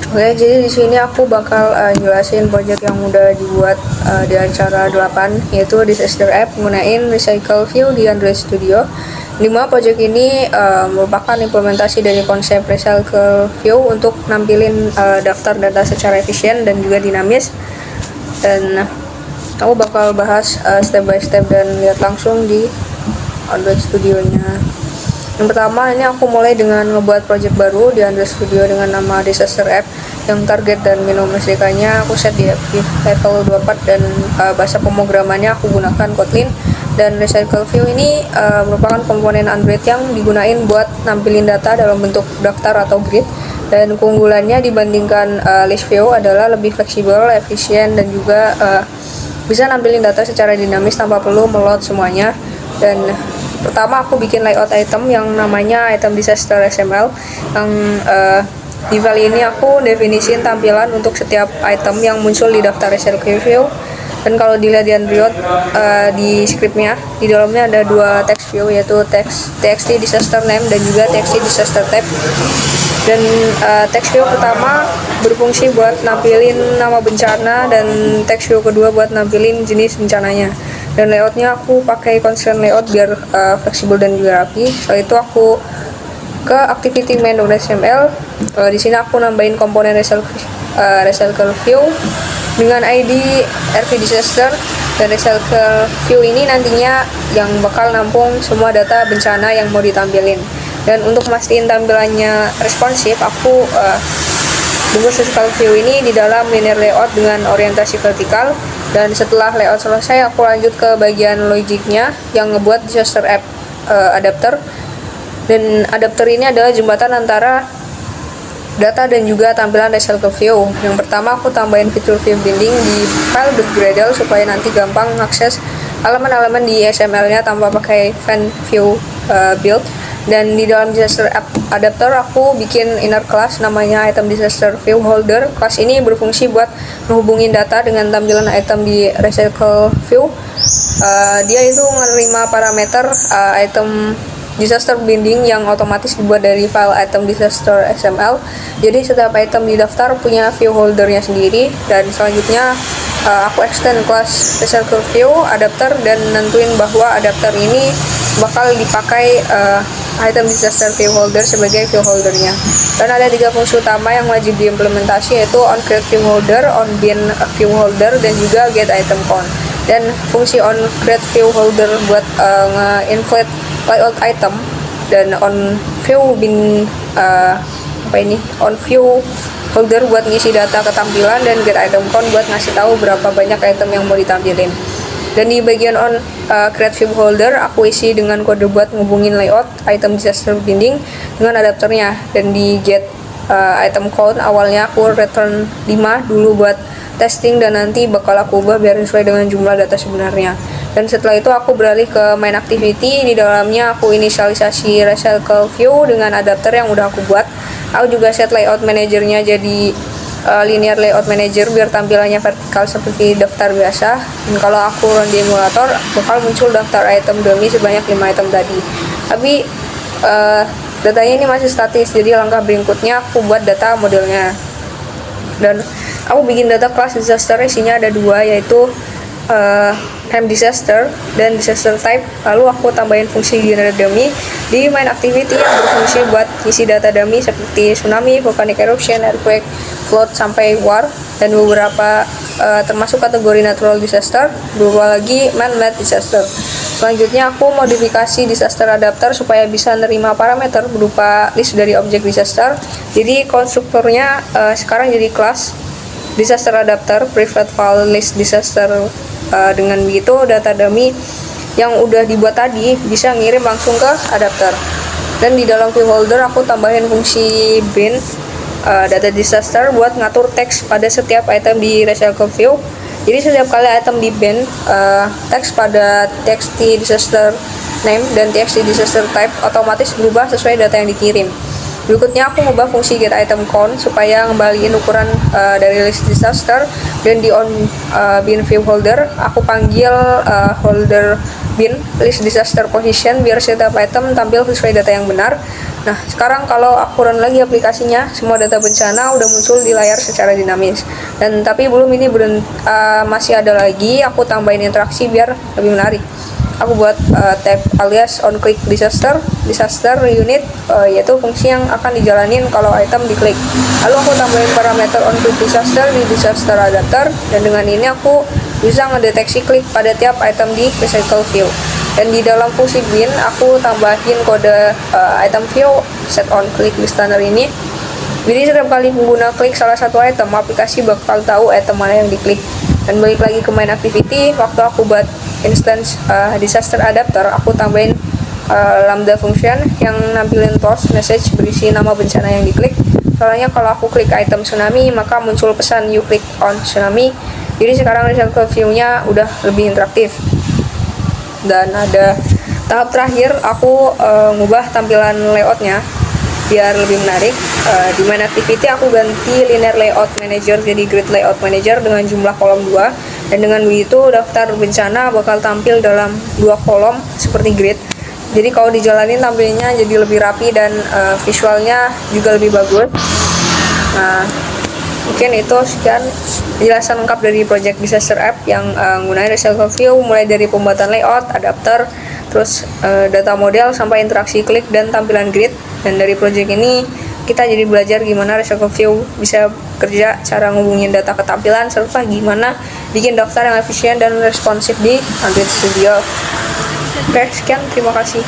Oke, jadi di sini aku bakal jelasin project yang udah dibuat di acara 8, yaitu Disaster App menggunakan Recycle View di Android Studio. Dimana project ini merupakan implementasi dari konsep Recycle View untuk nampilin daftar data secara efisien dan juga dinamis. Dan aku bakal bahas step by step dan lihat langsung di Android Studio-nya. Yang pertama, ini aku mulai dengan ngebuat project baru di Android Studio dengan nama Disaster App, yang target dan minimum SDK-nya aku set di level 24 dan bahasa pemrogramannya aku gunakan Kotlin. Dan Recycle View ini merupakan komponen Android yang digunain buat nampilin data dalam bentuk daftar atau grid. Dan keunggulannya dibandingkan list view adalah lebih fleksibel, efisien, dan juga bisa nampilin data secara dinamis tanpa perlu meload semuanya. Dan pertama aku bikin layout item yang namanya item disaster XML, yang di file ini aku definisiin tampilan untuk setiap item yang muncul di daftar Recycle View. Dan kalau dilihat di Android di scriptnya, di dalamnya ada dua text view, yaitu txt disaster name dan juga txt disaster type. Dan text view pertama berfungsi buat nampilin nama bencana, dan text view kedua buat nampilin jenis bencananya. Dan layoutnya aku pakai constraint layout biar fleksibel dan juga rapi. Setelah itu aku ke activity main.html. Di sini aku nambahin komponen Recycle View dengan ID RV Disaster, dan Recycle View ini nantinya yang bakal nampung semua data bencana yang mau ditampilin. Dan untuk mastiin tampilannya responsif, aku bungkus Recycle View ini di dalam linear layout dengan orientasi vertikal. Dan setelah layout selesai, aku lanjut ke bagian logiknya yang ngebuat Disaster App adapter. Dan adapter ini adalah jembatan antara data dan juga tampilan Recycle View. Yang pertama aku tambahin fitur view binding di file .gradle supaya nanti gampang mengakses elemen-elemen di XML-nya tanpa pakai fan view build. Dan di dalam Disaster App Adapter aku bikin inner class namanya item disaster view holder. Kelas ini berfungsi buat menghubungin data dengan tampilan item di Recycle View. Dia itu menerima parameter item disaster binding yang otomatis dibuat dari file item disaster XML. Jadi setiap item di daftar punya view holdernya sendiri. Dan selanjutnya aku extend kelas Recycle View Adapter dan nentuin bahwa adapter ini bakal dipakai item disaster view holder sebagai view holdernya. Dan ada 3 fungsi utama yang wajib diimplementasi, yaitu on create view holder, on bin view holder, dan juga get item count. Dan fungsi on create view holder buat nge-inflate layout item, dan on view bin on view holder buat ngisi data ketampilan, dan get item count buat ngasih tahu berapa banyak item yang mau ditampilin. Dan di bagian on create view holder aku isi dengan kode buat ngubungin layout item disaster binding dengan adapternya. Dan di get item count awalnya aku return 5 dulu buat testing, dan nanti bakal aku ubah biar sesuai dengan jumlah data sebenarnya. Dan setelah itu aku beralih ke main activity. Di dalamnya aku inisialisasi Recycle View dengan adapter yang udah aku buat. Aku juga set layout manajernya jadi linear layout manager biar tampilannya vertikal seperti daftar biasa. Dan kalau aku run di emulator bakal muncul daftar item dummy sebanyak 5 item tadi. Tapi datanya ini masih statis, jadi langkah berikutnya aku buat data modelnya. Dan aku bikin data class disaster, isinya ada 2, yaitu name disaster dan disaster type. Lalu aku tambahin fungsi generate dummy di main activity yang berfungsi buat isi data dummy seperti tsunami, volcanic eruption, earthquake, flood, sampai war. Dan beberapa termasuk kategori natural disaster, beberapa lagi man-made disaster. Selanjutnya aku modifikasi disaster adapter supaya bisa nerima parameter berupa list dari objek disaster. Jadi konstruktornya sekarang jadi kelas disaster adapter private file list disaster. Dengan begitu data dummy yang udah dibuat tadi bisa ngirim langsung ke adapter. Dan di dalam view holder aku tambahin fungsi bin data disaster buat ngatur teks pada setiap item di Recycle View. Jadi setiap kali item di bin, teks pada txt disaster name dan txt disaster type otomatis berubah sesuai data yang dikirim. Berikutnya aku ngubah fungsi get item count supaya ngembaliin ukuran dari list disaster, dan di on bin view holder aku panggil holder bin list disaster position biar setiap item tampil sesuai data yang benar. Nah, sekarang kalau aku run lagi aplikasinya, semua data bencana udah muncul di layar secara dinamis. Dan tapi masih ada lagi, aku tambahin interaksi biar lebih menarik. Aku buat tab alias on click disaster unit, yaitu fungsi yang akan dijalanin kalau item diklik. Lalu aku tambahin parameter on click disaster di disaster adapter, dan dengan ini aku bisa ngedeteksi klik pada tiap item di recycle view. Dan di dalam fungsi bin aku tambahin kode item view set on click listener ini. Jadi setiap kali pengguna klik salah satu item, aplikasi bakal tahu item mana yang diklik. Dan balik lagi ke main activity, waktu aku buat instance disaster adapter, aku tambahin lambda function yang nampilin toast message berisi nama bencana yang diklik. Soalnya kalau aku klik item tsunami, maka muncul pesan you click on tsunami. Jadi sekarang recycle view-nya udah lebih interaktif. Dan ada tahap terakhir, aku ngubah tampilan layoutnya biar lebih menarik. Di main activity aku ganti linear layout manager jadi grid layout manager dengan jumlah kolom 2, dan dengan begitu daftar bencana bakal tampil dalam 2 kolom seperti grid. Jadi kalau dijalanin tampilnya jadi lebih rapi dan visualnya juga lebih bagus. Nah, mungkin itu sekian penjelasan lengkap dari project disaster app yang menggunakan recycle view, mulai dari pembuatan layout, adapter, terus data model sampai interaksi klik dan tampilan grid. Dan dari project ini kita jadi belajar gimana recycle view bisa kerja, cara ngubungin data ke tampilan, serta gimana bikin daftar yang efisien dan responsif di Android Studio. Oke, sekian, terima kasih.